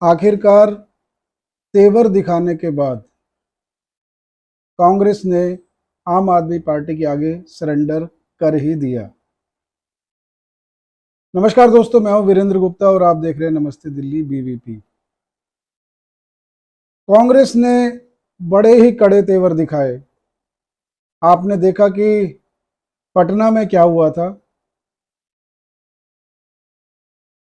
आखिरकार तेवर दिखाने के बाद कांग्रेस ने आम आदमी पार्टी के आगे सरेंडर कर ही दिया। नमस्कार दोस्तों, मैं हूं वीरेंद्र गुप्ता और आप देख रहे हैं नमस्ते दिल्ली बीवीपी। कांग्रेस ने बड़े ही कड़े तेवर दिखाए। आपने देखा कि पटना में क्या हुआ था।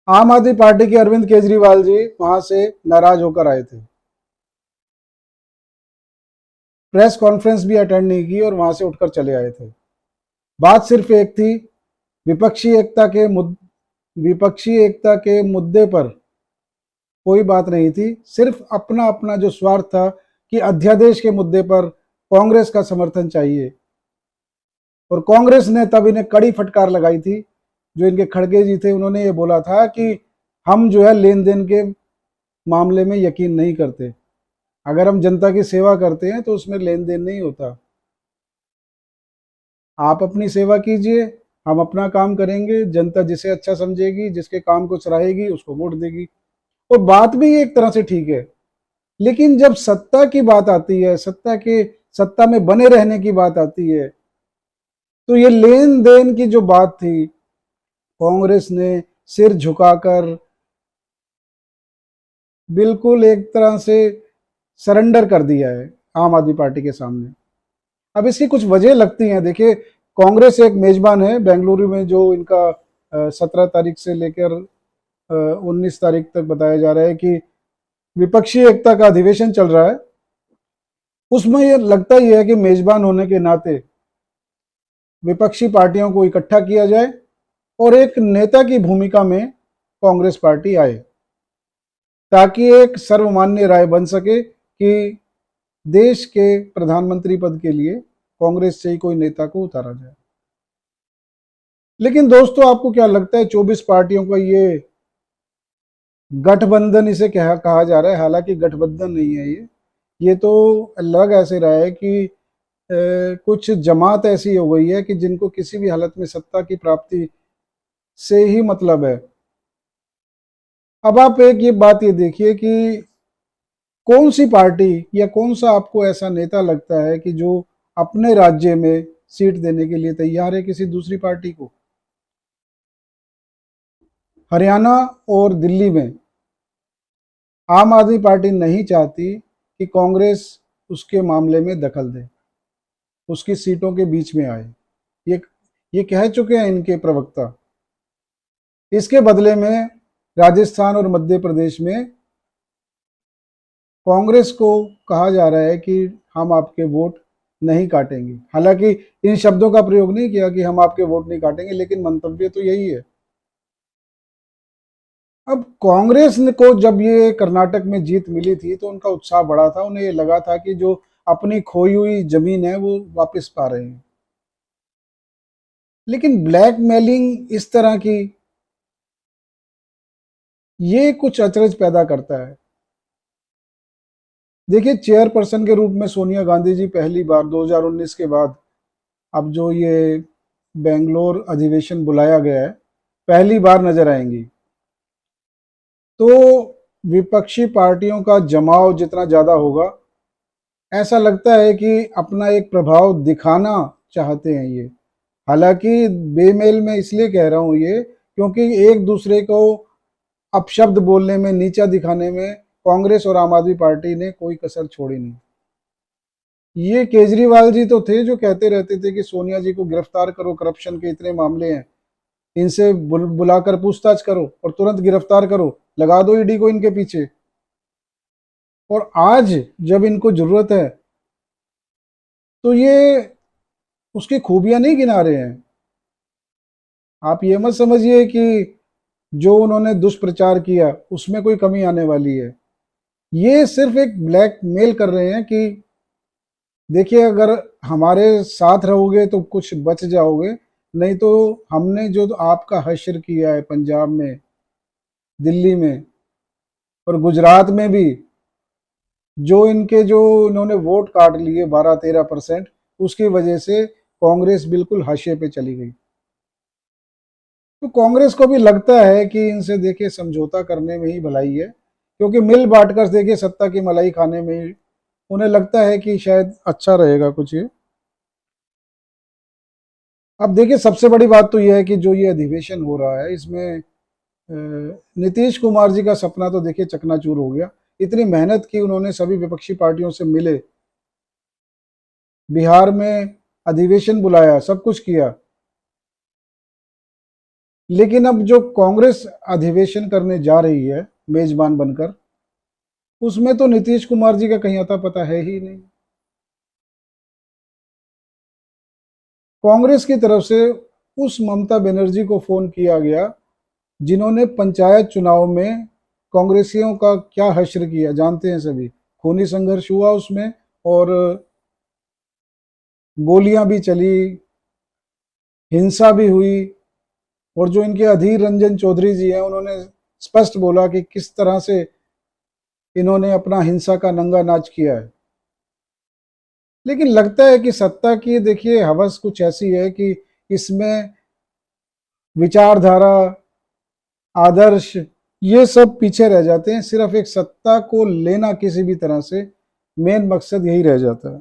आम आदमी पार्टी के अरविंद केजरीवाल जी वहां से नाराज होकर आए थे, प्रेस कॉन्फ्रेंस भी अटेंड नहीं की और वहां से उठकर चले आए थे। बात सिर्फ एक थी, विपक्षी एकता के विपक्षी एकता के मुद्दे पर कोई बात नहीं थी। सिर्फ अपना अपना जो स्वार्थ था कि अध्यादेश के मुद्दे पर कांग्रेस का समर्थन चाहिए। और कांग्रेस ने तब इन्हें कड़ी फटकार लगाई थी। जो इनके खड़गे जी थे, उन्होंने ये बोला था कि हम जो है लेन देन के मामले में यकीन नहीं करते। अगर हम जनता की सेवा करते हैं तो उसमें लेन देन नहीं होता। आप अपनी सेवा कीजिए, हम अपना काम करेंगे, जनता जिसे अच्छा समझेगी, जिसके काम को सराहेगी, उसको वोट देगी। और बात भी एक तरह से ठीक है। लेकिन जब सत्ता की बात आती है, सत्ता में बने रहने की बात आती है, तो ये लेन देन की जो बात थी, कांग्रेस ने सिर झुकाकर बिल्कुल एक तरह से सरेंडर कर दिया है आम आदमी पार्टी के सामने। अब इसकी कुछ वजह लगती हैं। देखिए, कांग्रेस एक मेजबान है बेंगलुरु में, जो इनका 17 तारीख से लेकर 19 तारीख तक बताया जा रहा है कि विपक्षी एकता का अधिवेशन चल रहा है। उसमें यह लगता ही है कि मेजबान होने के नाते विपक्षी पार्टियों को इकट्ठा किया जाए और एक नेता की भूमिका में कांग्रेस पार्टी आए, ताकि एक सर्वमान्य राय बन सके कि देश के प्रधानमंत्री पद के लिए कांग्रेस से ही कोई नेता को उतारा जाए। लेकिन दोस्तों, आपको क्या लगता है, 24 पार्टियों का ये गठबंधन इसे कहा जा रहा है। हालांकि गठबंधन नहीं है ये तो लग ऐसे रहा है कि कुछ जमात ऐसी हो गई है कि जिनको किसी भी हालत में सत्ता की प्राप्ति से ही मतलब है। अब आप एक ये बात ये देखिए कि कौन सी पार्टी या कौन सा आपको ऐसा नेता लगता है कि जो अपने राज्य में सीट देने के लिए तैयार है किसी दूसरी पार्टी को। हरियाणा और दिल्ली में आम आदमी पार्टी नहीं चाहती कि कांग्रेस उसके मामले में दखल दे, उसकी सीटों के बीच में आए। ये कह चुके हैं इनके प्रवक्ता। इसके बदले में राजस्थान और मध्य प्रदेश में कांग्रेस को कहा जा रहा है कि हम आपके वोट नहीं काटेंगे। हालांकि इन शब्दों का प्रयोग नहीं किया कि हम आपके वोट नहीं काटेंगे, लेकिन मंतव्य तो यही है। अब कांग्रेस को जब ये कर्नाटक में जीत मिली थी तो उनका उत्साह बढ़ा था। उन्हें ये लगा था कि जो अपनी खोई हुई जमीन है वो वापस पा रहे हैं। लेकिन ब्लैकमेलिंग इस तरह की, ये कुछ अचरज पैदा करता है। देखिए, चेयरपर्सन के रूप में सोनिया गांधी जी पहली बार 2019 के बाद, अब जो ये बेंगलोर अधिवेशन बुलाया गया है, पहली बार नजर आएंगी। तो विपक्षी पार्टियों का जमाव जितना ज्यादा होगा, ऐसा लगता है कि अपना एक प्रभाव दिखाना चाहते हैं ये। हालांकि बेमेल में इसलिए कह रहा हूं ये, क्योंकि एक दूसरे को अपशब्द बोलने में, नीचा दिखाने में कांग्रेस और आम आदमी पार्टी ने कोई कसर छोड़ी नहीं। ये केजरीवाल जी तो थे जो कहते रहते थे कि सोनिया जी को गिरफ्तार करो, करप्शन के इतने मामले हैं, इनसे बुलाकर पूछताछ करो और तुरंत गिरफ्तार करो, लगा दो ईडी को इनके पीछे। और आज जब इनको जरूरत है तो ये उसकी खूबियां नहीं गिना रहे हैं। आप ये मत समझिए कि जो उन्होंने दुष्प्रचार किया उसमें कोई कमी आने वाली है। ये सिर्फ एक ब्लैकमेल कर रहे हैं कि देखिए, अगर हमारे साथ रहोगे तो कुछ बच जाओगे, नहीं तो हमने जो आपका हश्र किया है पंजाब में, दिल्ली में और गुजरात में भी, जो इन्होंने वोट काट लिए 12-13%, उसकी वजह से कांग्रेस बिल्कुल हाशिए पे चली गई। तो कांग्रेस को भी लगता है कि इनसे देखिए समझौता करने में ही भलाई है, क्योंकि मिल बांट कर देखिए सत्ता की मलाई खाने में उन्हें लगता है कि शायद अच्छा रहेगा कुछ ये। अब देखिए सबसे बड़ी बात तो यह है कि जो ये अधिवेशन हो रहा है इसमें नीतीश कुमार जी का सपना तो देखिए चकनाचूर हो गया। इतनी मेहनत की उन्होंने, सभी विपक्षी पार्टियों से मिले, बिहार में अधिवेशन बुलाया, सब कुछ किया, लेकिन अब जो कांग्रेस अधिवेशन करने जा रही है मेजबान बनकर, उसमें तो नीतीश कुमार जी का कहीं अता पता है ही नहीं। कांग्रेस की तरफ से उस ममता बनर्जी को फोन किया गया जिन्होंने पंचायत चुनाव में कांग्रेसियों का क्या हश्र किया जानते हैं सभी। खूनी संघर्ष हुआ उसमें, और गोलियां भी चली, हिंसा भी हुई, और जो इनके अधीर रंजन चौधरी जी हैं उन्होंने स्पष्ट बोला कि किस तरह से इन्होंने अपना हिंसा का नंगा नाच किया है। लेकिन लगता है कि सत्ता की देखिए हवस कुछ ऐसी है कि इसमें विचारधारा, आदर्श, ये सब पीछे रह जाते हैं। सिर्फ एक सत्ता को लेना किसी भी तरह से मेन मकसद यही रह जाता है।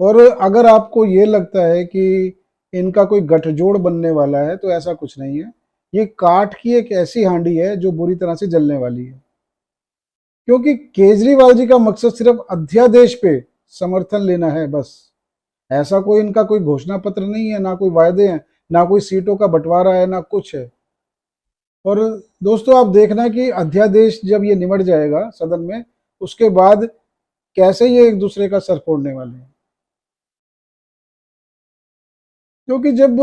और अगर आपको ये लगता है कि इनका कोई गठजोड़ बनने वाला है तो ऐसा कुछ नहीं है। ये काठ की एक ऐसी हांडी है जो बुरी तरह से जलने वाली है, क्योंकि केजरीवाल जी का मकसद सिर्फ अध्यादेश पे समर्थन लेना है बस। ऐसा कोई इनका कोई घोषणा पत्र नहीं है, ना कोई वायदे हैं, ना कोई सीटों का बंटवारा है, ना कुछ है। और दोस्तों आप देखना कि अध्यादेश जब ये निमट जाएगा सदन में, उसके बाद कैसे ये एक दूसरे का सर फोड़ने वाले हैं। क्योंकि जब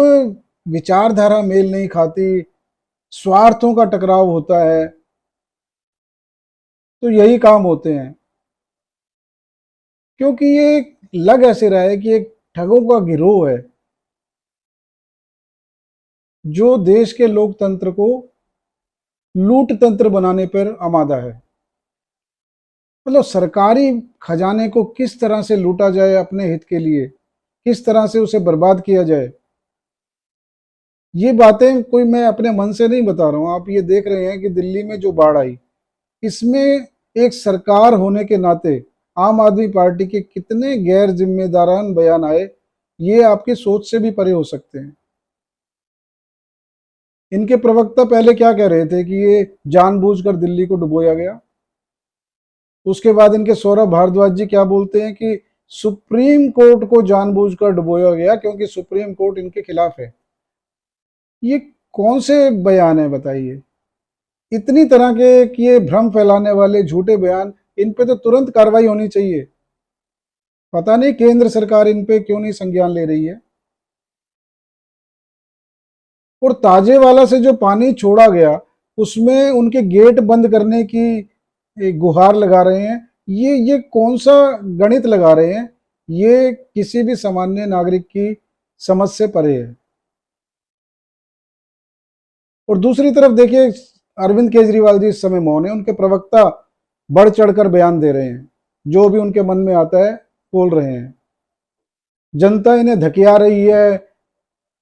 विचारधारा मेल नहीं खाती, स्वार्थों का टकराव होता है, तो यही काम होते हैं। क्योंकि ये लग ऐसे रहा है कि एक ठगों का गिरोह है जो देश के लोकतंत्र को लूट तंत्र बनाने पर आमादा है। मतलब सरकारी खजाने को किस तरह से लूटा जाए अपने हित के लिए, किस तरह से उसे बर्बाद किया जाए, ये बातें कोई मैं अपने मन से नहीं बता रहा हूं। आप ये देख रहे हैं कि दिल्ली में जो बाढ़ आई, इसमें एक सरकार होने के नाते आम आदमी पार्टी के कितने गैर जिम्मेदारान बयान आए, ये आपकी सोच से भी परे हो सकते हैं। इनके प्रवक्ता पहले क्या कह रहे थे कि ये जानबूझकर दिल्ली को डुबोया गया। उसके बाद इनके सौरभ भारद्वाज जी क्या बोलते हैं कि सुप्रीम कोर्ट को जानबूझकर डुबोया गया क्योंकि सुप्रीम कोर्ट इनके खिलाफ है। ये कौन से बयान है बताइए? इतनी तरह के कि ये भ्रम फैलाने वाले झूठे बयान, इन पे तो तुरंत कार्रवाई होनी चाहिए। पता नहीं केंद्र सरकार इन पे क्यों नहीं संज्ञान ले रही है। और ताजेवाला से जो पानी छोड़ा गया उसमें उनके गेट बंद करने की गुहार लगा रहे हैं। ये कौन सा गणित लगा रहे हैं? ये किसी भी सामान्य नागरिक की समझ से परे है। और दूसरी तरफ देखिए अरविंद केजरीवाल जी इस समय मौन है, उनके प्रवक्ता बढ़ चढ़कर बयान दे रहे हैं, जो भी उनके मन में आता है बोल रहे हैं। जनता इन्हें धकिया रही है,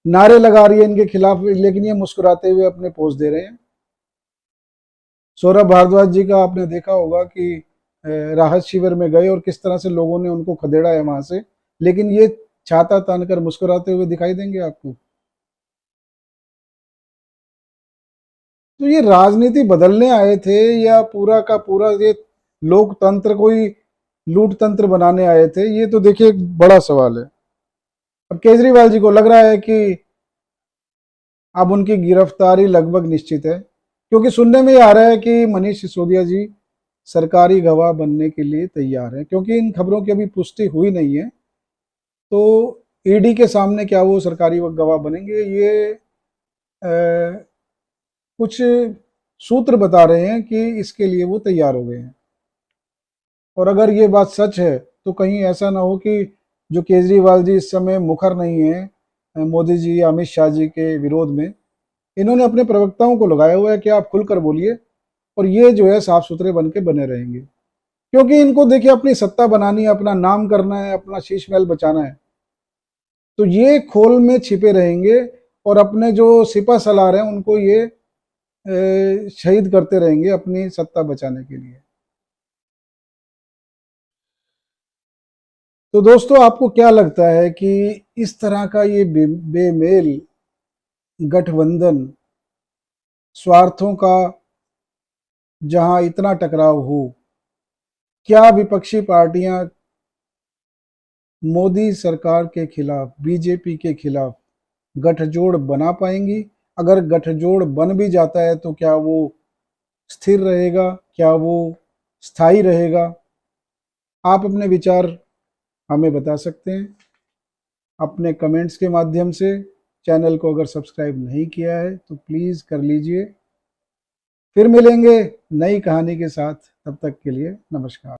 नारे लगा रही है इनके खिलाफ, लेकिन ये मुस्कुराते हुए अपने पोस्ट दे रहे हैं। सौरभ भारद्वाज जी का आपने देखा होगा कि राहत शिविर में गए और किस तरह से लोगों ने उनको खदेड़ा है वहां से, लेकिन ये छाता तानकर मुस्कुराते हुए दिखाई देंगे आपको। तो ये राजनीति बदलने आए थे या पूरा का पूरा ये लोकतंत्र को ही लूट तंत्र बनाने आए थे? ये तो देखिए एक बड़ा सवाल है। अब केजरीवाल जी को लग रहा है कि अब उनकी गिरफ्तारी लगभग निश्चित है, क्योंकि सुनने में आ रहा है कि मनीष सिसोदिया जी सरकारी गवाह बनने के लिए तैयार है। क्योंकि इन खबरों की अभी पुष्टि हुई नहीं है, तो ईडी के सामने क्या वो सरकारी गवाह बनेंगे, ये कुछ सूत्र बता रहे हैं कि इसके लिए वो तैयार हो गए हैं। और अगर ये बात सच है तो कहीं ऐसा ना हो कि जो केजरीवाल जी इस समय मुखर नहीं है मोदी जी या अमित शाह जी के विरोध में, इन्होंने अपने प्रवक्ताओं को लगाया हुआ है कि आप खुलकर बोलिए, और ये जो है साफ सुथरे बन के बने रहेंगे। क्योंकि इनको देखिए अपनी सत्ता बनानी है, अपना नाम करना है, अपना शीश महल बचाना है, तो ये खोल में छिपे रहेंगे और अपने जो सिपा सलार हैं उनको ये शहीद करते रहेंगे अपनी सत्ता बचाने के लिए। तो दोस्तों, आपको क्या लगता है कि इस तरह का ये बेमेल गठबंधन, स्वार्थों का जहां इतना टकराव हो, क्या विपक्षी पार्टियां मोदी सरकार के खिलाफ, बीजेपी के खिलाफ गठजोड़ बना पाएंगी? अगर गठजोड़ बन भी जाता है तो क्या वो स्थिर रहेगा, क्या वो स्थायी रहेगा? आप अपने विचार हमें बता सकते हैं अपने कमेंट्स के माध्यम से। चैनल को अगर सब्सक्राइब नहीं किया है तो प्लीज़ कर लीजिए। फिर मिलेंगे नई कहानी के साथ, तब तक के लिए नमस्कार।